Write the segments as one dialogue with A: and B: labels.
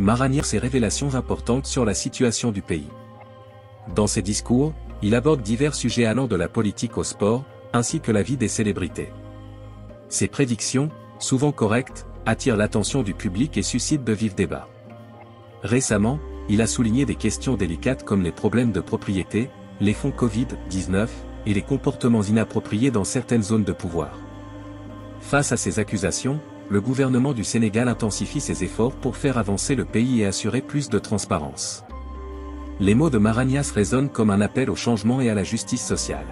A: Maragna ses révélations importantes sur la situation du pays. Dans ses discours, il aborde divers sujets allant de la politique au sport, ainsi que la vie des célébrités. Ses prédictions, souvent correctes, attirent l'attention du public et suscitent de vifs débats. Récemment, il a souligné des questions délicates comme les problèmes de propriété, les fonds Covid-19, et les comportements inappropriés dans certaines zones de pouvoir. Face à ces accusations, le gouvernement du Sénégal intensifie ses efforts pour faire avancer le pays et assurer plus de transparence. Les mots de Maragna résonnent comme un appel au changement et à la justice sociale.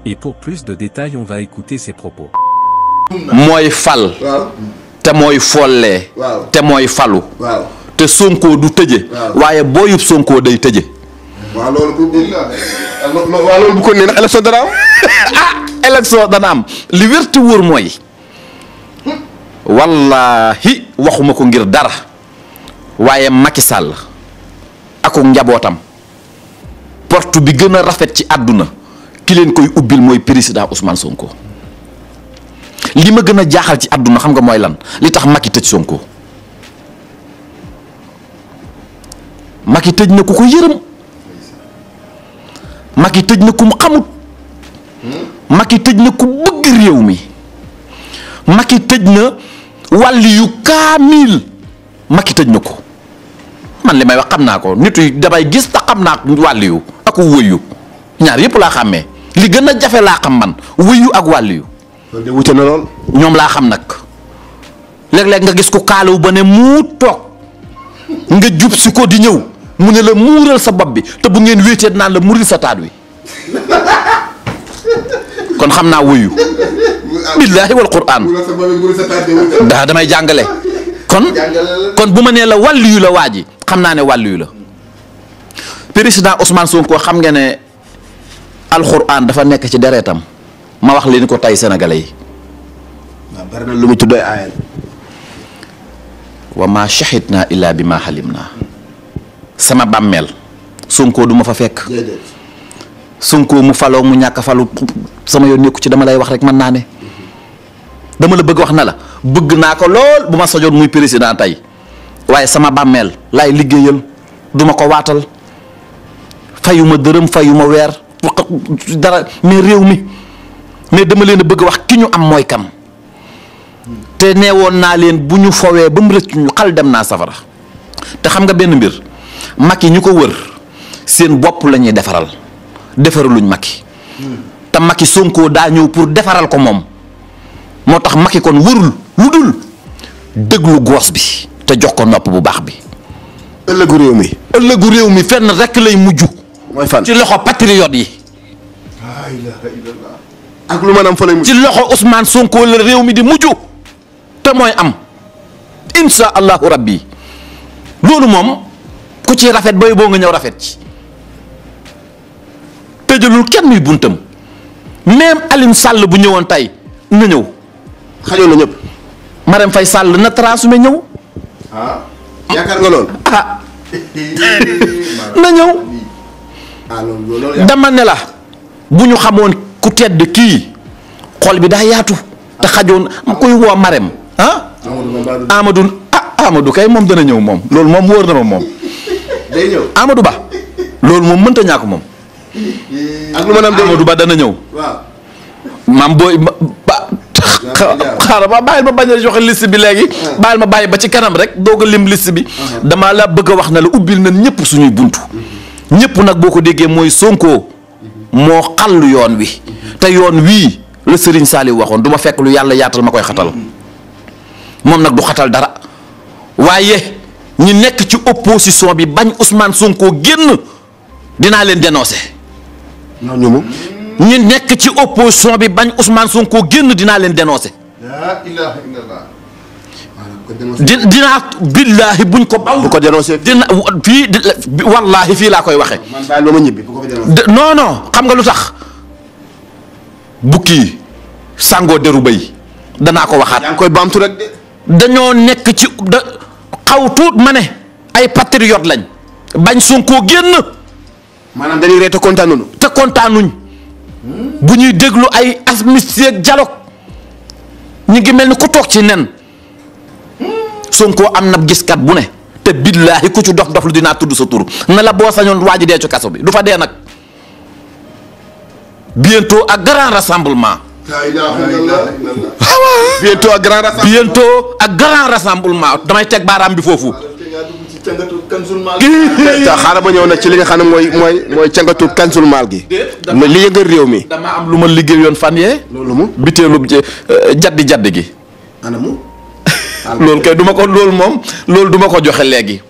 A: Et pour plus de détails, on va écouter ses propos.
B: Mooy fal te mooy folle te mooy falu te Sonko du tëje waaye booyub Sonko day tëje.
C: waaw loolu bu ko nee nag élection dana am.
B: ah élection dana am li wér te wóor mooy wallaahi waxuma ko ngir dara waaye Macky Sall ak njabootam porte bi gën a rafet ci àdduna ki leen koy ubbil mooy président Ousmane Sonko. li ma gën a jaaxal ci àdduna xam nga mooy lan li tax Macky tëj Sonko Macky tëj na ku ko yërëm Macky tëj na ku mu xamut Macky tëj na ku bëgg réew mi Macky tëj na wàlli yu kaamil Macky tëj na ko man li may wax xam naa ko nit yi damay gis te xam naa wàlli yu ak wëyu ñaar yëpp laa xàmmee li gën a jafe laa xam man wëyu ak wàlli yu
C: de wute na lool.
B: ñoom laa xam nag léeg-léeg nga gis ko kaalawu ba ne mu toog nga jub si ko di ñëw mu ne la muural sa bopp bi te bu ngeen wéetee naan la muril sa taat wi kon xam naa wuyu billaahi wal quraan daa damay jàngale kon bu ma nee la wàllu yu la waa ji xam naa ne wàllu yu la président Ousmane Sonko xam nga ne alxuraan dafa nekk ci deretam ma wax leen ko tey sénégalais yi.
C: waaw bari na lu mu tuddee aayal.
B: wa ma shahidna illa bi ma halimna sama bàmmeel Sonko du ma fa fekk. Sonko mu faloo mu ñàkk falu sama yoon nekku ci dama lay wax rek mën naa ne. dama la bëgg wax na la bëgg naa ko lool bu ma sajoon muy président tey waaye sama bàmmeel laay liggéeyal duma ko waatal fayuma dërëm fayuma weer dara mais réew mi. mais dama leen a bëgg wax ki ñu am mooy kam te neewoon naa leen bu ñu fowee ba mu rëcc ñu xal dem naa safara te xam nga benn mbir Macky ñu ko wër seen bopp la ñuy defaral defaraluñ Macky te Macky Sonko daa ñëw pour defaral ko moom moo tax Macky kon wërul lu dul déglu goos bi te jox ko nopp bu baax bi.
C: ëllëgu réew mi
B: fenn rekk lay mujj.
C: mooy fan
B: ci loxo patriote yi.
C: laa ilaaha illallaah. ak lu maanaam fa lay mujj.
B: ci loxo Ousmane Sonko la réew mi di mujj te mooy am insha allahu rabbi loolu moom ku ci rafet bay boo nga ñëw rafet ci tëjalul kenn muy buntam même Alioune Sall bu ñëwoon tey na ñëw.
C: xajoon na ñëpp.
B: Marème Faye Sall na transmet ñëw.
C: yaakaar nga lool.
B: na ñëw. dama ne la bu ñu xamoon ku tedd kii xol bi daa yaatu te xajoon ma koy woo Marème Amadou kay moom dana ñëw moom loolu moom wóor na ma moom.
C: day ñëw
B: Amadou Ba loolu moom mënta ñàkk moom.
C: ak lu ma
B: Amadou Ba dana ñëw.
C: waaw.
B: maam booy ba xaaral ma bàyyil ma bañ a joxe liste bi léegi. bàyyil ma bàyyi ba ci kanam rek doog a lim liste bi. dama la bëgg a wax na la ubbil na ñëpp suñuy buntu. ñëpp nag boo ko déggee mooy Sonko moo xàllu yoon wi. te yoon wii la Serigne Saliou waxoon du ma fekk lu yàlla yaatal ma koy xatal moom nag du xatal dara waaye ñi nekk ci opposition bi bañ Ousmane Sonko génn dinaa leen dénoncer. ñi nekk ci opposition bi bañ Ousmane Sonko génn dinaa leen dénoncer.
C: laa ilaaha illallaah.
B: dinaa billaahi buñ ko baw.
C: bu ko dénoncer.
B: fii wallaahi fii laa koy waxee.
C: man bàyyi ba ma ñibbi bu ko fa dénoncer.
B: non non xam nga lu tax bukki sàngoo deru bëy danaa ko waxaat.
C: yaa ngi koy baamtu rek de.
B: dañoo nekk ci xaw tuut ma ne ay patriote lañ bañ Sonko génn.
C: maanaam dañuy ree te kontaanuñu.
B: te kontaanuñ bu ñuy déglu ay amnistie ak dialogue ñu ngi mel ni ku toog ci nen Sonko am na giskat bu ne te billaahi ku ci dof dof lu dinaa tudd sa tur na la boo sañoon waa ji dee ci kaso bi du fa dee nag bientôt ak grand rassemblement.
C: bientôt ak grand rassemblement.
B: bientôt ak grand rassemblement damay teg baaraam bi foofu.
C: xaaral ma ñëw nag ci li nga xam ne mooy cangatu kansul maal gi. li yëngal réew mi.
B: dama am lu ma liggéey yoon fan yee.
C: loolu mu
B: biteelu jaddi gi.
C: anamu.
B: loolu kay duma ko loolu moom loolu duma ko joxe léegi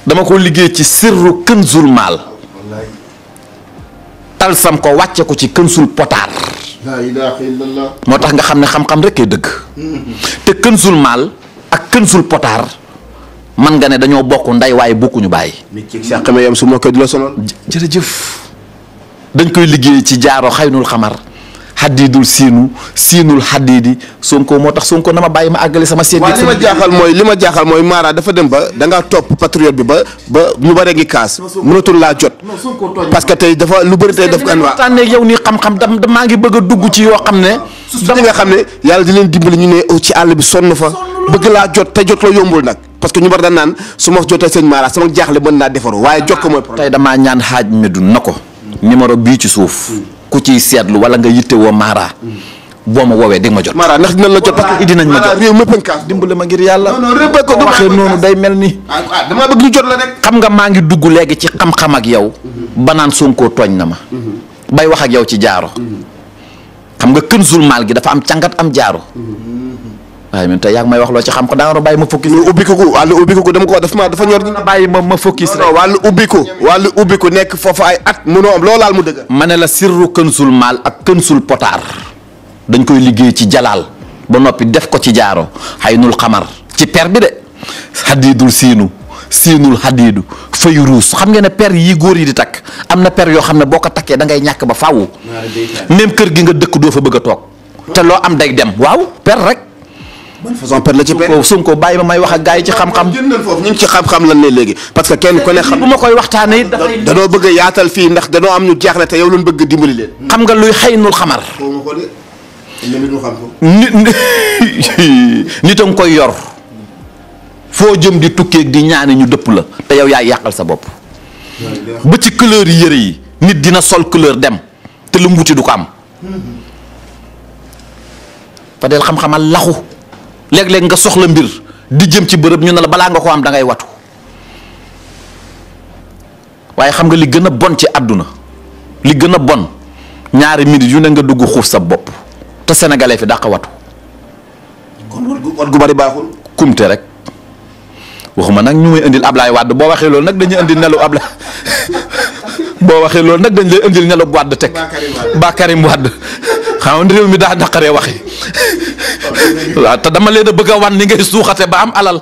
B: dama ko liggéey ci sirru kanzul maal. talsam ko wàcce ko ci kanzul potaar.
C: la ilaha illallah.
B: moo tax nga xam ne xam-xam rek kay dëgg. te kanzul maal ak kanzul potaar. man nga ne dañoo bokk nday waaye bokkuñu bàyyi.
C: nit ci sàq ma yam su ma ko di la sonal.
B: jërëjëf dañ koy liggéey ci jaaro xaynul xamar xaddiidul siinul xaddiidi Sonko moo tax Sonko na ma bàyyi ma àggale sama seet.
C: waaw li ma jaaxal mooy Mara dafa dem ba da ngaa topp patriote bi ba ñu bare ngi kaas. mënatul laa jot. parce que tey dafa lu bëri tey daf ko andiwaat.
B: waxtaan ak yow nii xam-xam maa ngi bëgg a dugg ci yoo xam ne.
C: dama nga xam ne yàlla di leen dimbali ñu ne ci àll bi sonn fa. bëgg laa jot te jot la yombul nag. parce que ñu bari daan naan su ma jotee sëñ Mara sama jaaxle mën naa defaru waaye jot ko mooy problème.
B: tey damaa ñaan xaaj Medoune na ko. numéro bii ci suuf. ku ciy seetlu wala nga yitte woo Mara. boo ma woowee di nga ma jot. Mara
C: ndax dinañ la jot parce que
B: dinañ ma jot
C: réew mépp kaas
B: dimbale ma ngir yàlla.
C: non réew ko
B: waxee noonu day mel ni.
C: damaa bëgg ñu jot la rek.
B: xam nga maa ngi dugg léegi ci xam-xam ak yow. ba naan Sonko tooñ na ma. bay wax ak yow ci jaaro. xam nga kënsul maal gi dafa am càngat am jaaro. waaye man tey yaa ngi may wax loo ci xam ko daa war a bàyyi ma focus.
C: wàllu ubbi ko dama ko dafa ñor.
B: bàyyi ma focus rek.
C: wàllu ubbi ko nekk foofu ay at mënoo am loolaal mu dëgg.
B: ma ne la sirru kënsul maal ak kënsul potaar dañ koy liggéey ci jalaal ba noppi def ko ci jaaro xaynul xamar ci per bi de xadiidul siinul xadiidu fayu ruus xam ngeen ne per yi góor yi di takk am na per yoo xam ne boo ko takkee da ngay ñàkk ba faaw. même kër gi nga dëkk doo fa bëgg a toog. te loo am day dem waaw per rek.
C: ban façon per la ci per
B: Sonko bàyyi ma may wax ak gars yi ci xam-xam.
C: foofu ñu ngi ci xam-xam lan ne léegi parce que kenn ku ne xam.
B: bu ma koy waxtaanee it dafay.
C: danoo bëgg a yaatal fii ndax danoo am ñu jaaxle te yow lañ bëgg dimbali leen.
B: xam nga luy xaynul xamar. nit a nga koy yor foo jëm di tukkeeg di ñaani ñu dëpp la te yow yaay yàqal sa bopp. ba ci couleur yi yëre yi nit dina sol couleur dem te lu mu wuti du ko am. fa del xam-xamal laxu léeg-léeg nga soxla mbir di jëm ci bërëb ñu ne la balaa nga ko am da ngay watu waaye xam nga li gën a bon ci àdduna li gën a bon ñaari minutes yu ne nga dugg xuuf sa bopp te sénégalais fi dàq watu.
C: kon wat gu bari baaxul.
B: kumte rek waxuma nag ñu may indil Ablaye Wade boo waxee loolu nag dañuy indil nelu Ablaye boo waxee loolu nag dañ lay indil nelu Wade teg Karim Wade xam nga réew mi daa naqaree waxee waaw te dama leen a bëgg a wan ni ngay suuxate ba am alal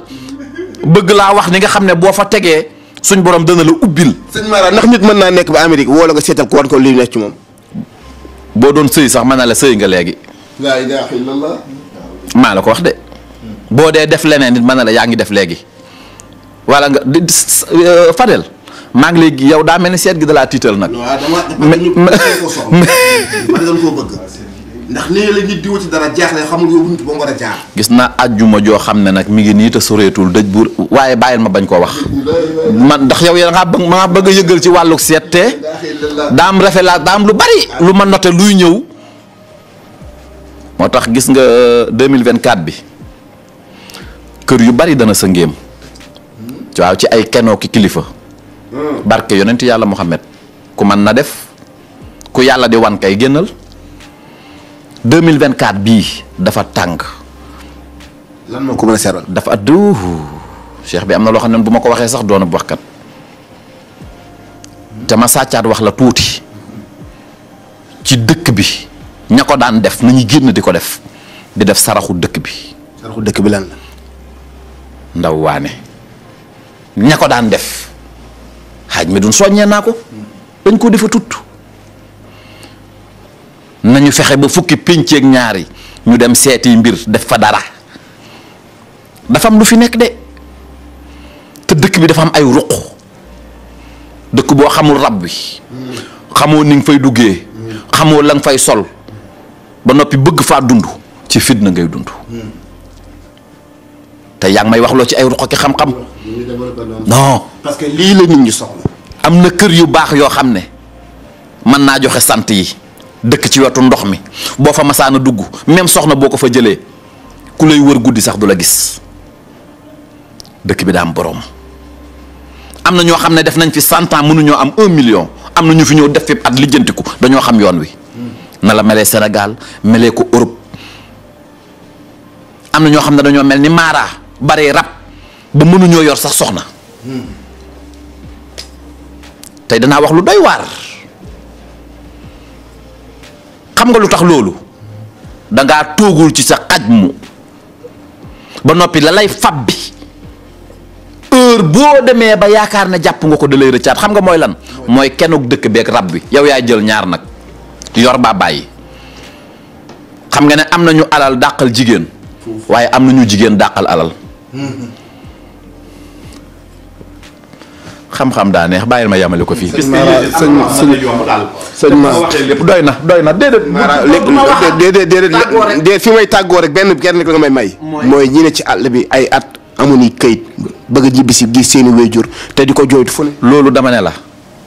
B: bëgg laa wax ni nga xam ne boo fa tegee suñ borom dana la ubbil.
C: sëñ Mara ndax nit mën naa nekk ba Amérique woo la nga seetal ko wan ko li nekk ci moom.
B: boo doon sëy sax mën na la sëy nga léegi.
C: laa ilaaha illallah.
B: maa la ko wax de boo dee def leneen nit mën na la yaa ngi def léegi wala nga Fadel maa ngi léegi yow daa mel ni seet gi da laa tiital nag.
C: waaw dama koo bëgg. ndax nee la nit di wuti dara jaaxle xamul yow buntu ba mu war a jaar.
B: gis naa àjjuma joo xam ne nag mi ngi nii te soreetul dëj bu waaye bàyyil ma bañ koo wax man ndax yow yaa nga bëgg a yëgal ci wàllug seet te daam rafet daam lu bari lu ma noté luy ñëw moo tax gis nga 2024 bi kër yu bari dana sa ngéem waaw ci ay kenoo ki kilifa barke yonent yàlla Muhammad ku man na def ku yàlla di wan kay génnal 2024 bii dafa tàng.
C: lan moo ko mën a seeral.
B: dafa addu cheikh bi am na loo xam ne bu ma ko waxee sax doon bu waxkat te ma sàccaat wax la tuuti ci dëkk bi ña ko daan def nañu génn di ko def di def saraxu dëkk bi.
C: saraxu dëkk bi lan la.
B: ndaw waane ña ko daan def xaaj mi duñ soññee naa ko dañ ko defa tut nañu fexe ba fukki pénceeg ñaari ñu dem seeti mbir def fa dara dafa am lu fi nekk de te dëkk bi dafa am ay ruq dëkk boo xamul rab bi xamoo ni nga fay duggee xamoo la nga fay sol ba noppi bëgg faa dund ci fitna ngay dund te yaa ngi may wax loo ci ay ruq ki xam-xam non
C: parce que lii la nit ñi soxla.
B: am na kër yu baax yoo xam ne mën naa joxe sant yi dëkk ci wetu ndox mi boo fa masaana dugg même soxna boo ko fa jëlee ku lay wër guddi sax du la gis dëkk bi daa am boroom. am na ñoo xam ne def nañ fi 100 ans mënuñoo am 1 million am na ñu fi ñëw def fi at lijjantiku dañoo xam yoon wi na la melee Sénégal melee ko Europe. am na ñoo xam ne dañoo mel ni Mara bari rab ba mënuñoo yor sax soxna tey danaa wax lu doy waar xam nga lu tax loolu dangaa toogul ci sa xaj mu ba noppi la lay fab bi heure boo demee ba yaakaar ne jàpp nga ko da lay rëccaat xam nga mooy lan mooy kenuk dëkk beeg rab bi yow yaay jël ñaar nag yor baa bàyyi. xam nga ne am nañu alal dàqal jigéen waaye am nañu jigéen dàqal alal xam-xam daa neex bàyyil ma yamale ko fii.
C: sëñ Mara
B: lépp doy na
C: déedéet fi may tàggoo rek benn la nga may. mooy ñi ne ci àll bi ay at amuñu këyit bëgg a ñibbisi gis seeni wéjur te di ko jooytu fu ne.
B: loolu dama ne la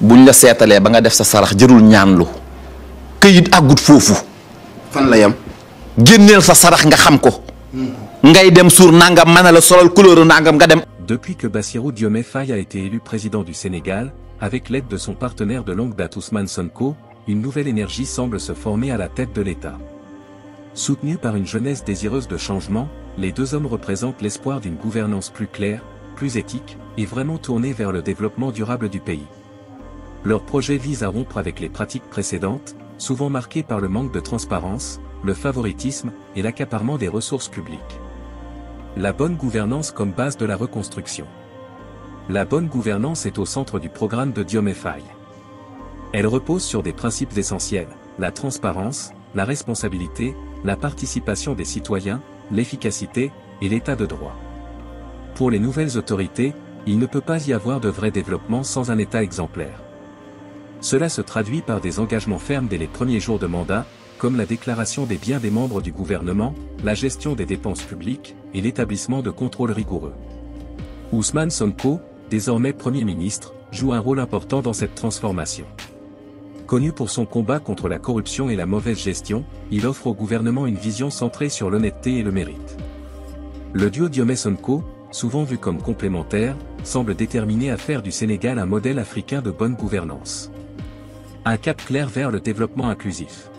B: buñ la seetalee ba nga def sa sarax jërul ñaanlu këyit àggut foofu.
C: fan la yam.
B: génneel sa sarax nga xam ko. ngay dem suur nangam mën na la solal couleur nangam nga dem.
A: Depuis que Bassirou Diomaye Faye a été élu président du Sénégal, avec l'aide de son partenaire de longue date Ousmane Sonko, une nouvelle énergie semble se former à la tête de l'État. Soutenus par une jeunesse désireuse de changement, les deux hommes représentent l'espoir d'une gouvernance plus claire, plus éthique, et vraiment tournée vers le développement durable du pays. Leur projet vise à rompre avec les pratiques précédentes, souvent marquées par le manque de transparence, le favoritisme et l'accaparement des ressources publiques. La bonne gouvernance comme base de la reconstruction. La bonne gouvernance est au centre du programme de Diomaye Faye. Elle repose sur des principes essentiels, la transparence, la responsabilité, la participation des citoyens, l'efficacité et l'état de droit. Pour les nouvelles autorités, il ne peut pas y avoir de vrai développement sans un État exemplaire. Cela se traduit par des engagements fermes dès les premiers jours de mandat, comme la déclaration des biens des membres du gouvernement, la gestion des dépenses publiques, et l'établissement de contrôles rigoureux. Ousmane Sonko, désormais Premier ministre, joue un rôle important dans cette transformation. Connu pour son combat contre la corruption et la mauvaise gestion, il offre au gouvernement une vision centrée sur l'honnêteté et le mérite. Le duo Diomaye-Sonko, souvent vu comme complémentaire, semble déterminé à faire du Sénégal un modèle africain de bonne gouvernance. Un cap clair vers le développement inclusif.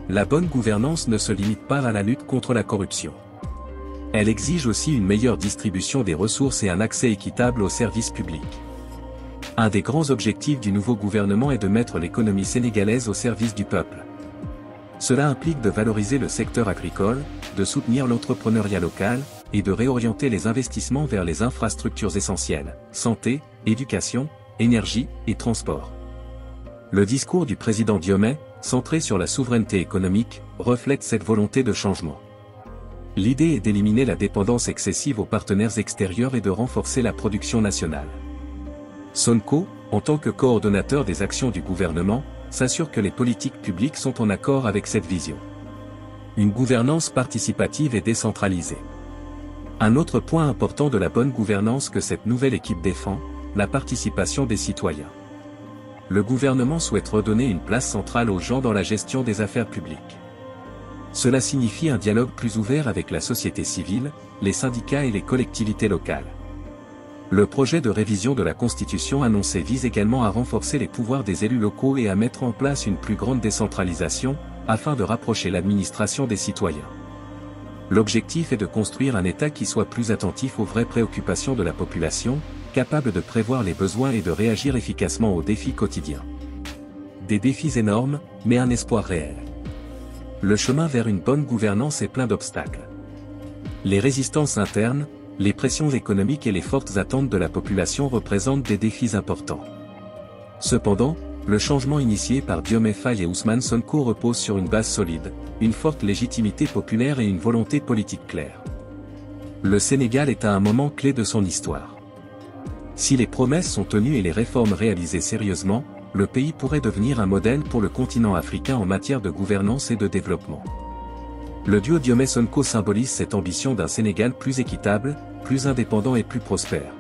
A: La bonne gouvernance ne se limite pas à la lutte contre la corruption. Elle exige aussi une meilleure distribution des ressources et un accès équitable aux services publics. Un des grands objectifs du nouveau gouvernement est de mettre l'économie sénégalaise au service du peuple. Cela implique de valoriser le secteur agricole, de soutenir l'entrepreneuriat local, et de réorienter les investissements vers les infrastructures essentielles, santé, éducation, énergie et transport. Le discours du président Diomaye, centré sur la souveraineté économique, reflète cette volonté de changement. L'idée est d'éliminer la dépendance excessive aux partenaires extérieurs et de renforcer la production nationale. Sonko, en tant que coordonnateur des actions du gouvernement, s'assure que les politiques publiques sont en accord avec cette vision. Une gouvernance participative et décentralisée. Un autre point important de la bonne gouvernance que cette nouvelle équipe défend, la participation des citoyens. Le gouvernement souhaite redonner une place centrale aux gens dans la gestion des affaires publiques. Cela signifie un dialogue plus ouvert avec la société civile, les syndicats et les collectivités locales. Le projet de révision de la Constitution annoncé vise également à renforcer les pouvoirs des élus locaux et à mettre en place une plus grande décentralisation, afin de rapprocher l'administration des citoyens. L'objectif est de construire un État qui soit plus attentif aux vraies préoccupations de la population, capable de prévoir les besoins et de réagir efficacement aux défis quotidiens. Des défis énormes, mais un espoir réel. Le chemin vers une bonne gouvernance est plein d'obstacles. Les résistances internes, les pressions économiques et les fortes attentes de la population représentent des défis importants. Cependant, le changement initié par Diomaye Faye et Ousmane Sonko repose sur une base solide, une forte légitimité populaire et une volonté politique claire. Le Sénégal est à un moment clé de son histoire. Si les promesses sont tenues et les réformes réalisées sérieusement, le pays pourrait devenir un modèle pour le continent africain en matière de gouvernance et de développement. Le duo Diomaye-Sonko symbolise cette ambition d'un Sénégal plus équitable, plus indépendant et plus prospère.